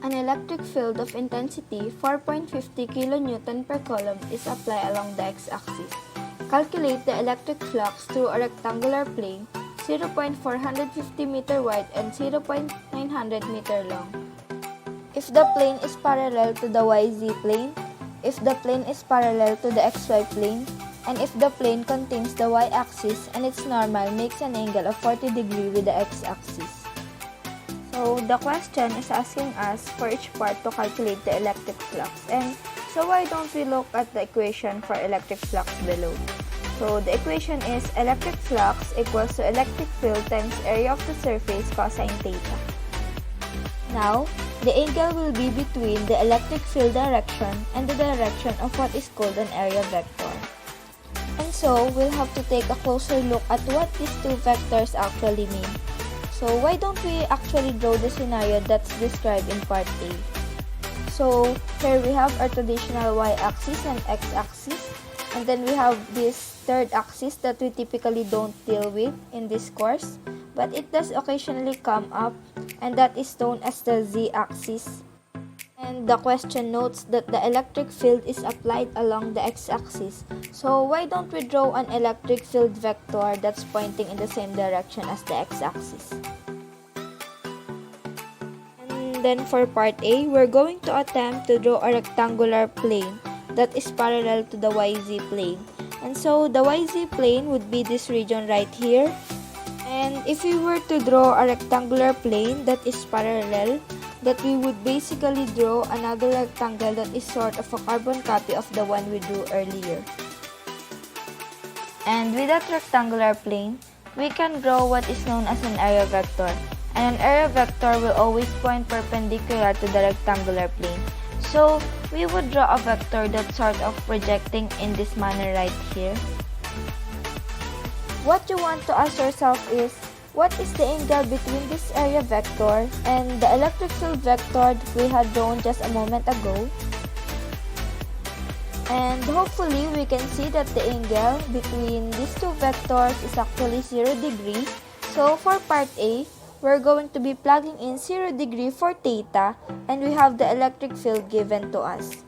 An electric field of intensity 4.50 kN per coulomb is applied along the x-axis. Calculate the electric flux through a rectangular plane 0.450 meter wide and 0.900 meter long. If the plane is parallel to the YZ plane, if the plane is parallel to the XY plane, and if the plane contains the y-axis and its normal makes an angle of 40 degrees with the x-axis. So the question is asking us for each part to calculate the electric flux, and so why don't we look at the equation for electric flux below. So the equation is electric flux equals to electric field times area of the surface cosine theta. Now, the angle will be between the electric field direction and the direction of what is called an area vector. And so, we'll have to take a closer look at what these two vectors actually mean. So, why don't we actually draw the scenario that's described in part A? So, here we have our traditional y-axis and x-axis, and then we have this third axis that we typically don't deal with in this course, but it does occasionally come up, and that is known as the z-axis. And the question notes that the electric field is applied along the x-axis. So why don't we draw an electric field vector that's pointing in the same direction as the x-axis? And then for part A, we're going to attempt to draw a rectangular plane that is parallel to the YZ plane. And so the YZ plane would be this region right here. And if we were to draw a rectangular plane that is parallel, that we would basically draw another rectangle that is sort of a carbon copy of the one we drew earlier. And with that rectangular plane, we can draw what is known as an area vector. And an area vector will always point perpendicular to the rectangular plane. So, we would draw a vector that's sort of projecting in this manner right here. What you want to ask yourself is, what is the angle between this area vector and the electric field vector that we had drawn just a moment ago? And hopefully we can see that the angle between these two vectors is actually 0 degrees. So for part A, we're going to be plugging in 0 degree for theta, and we have the electric field given to us.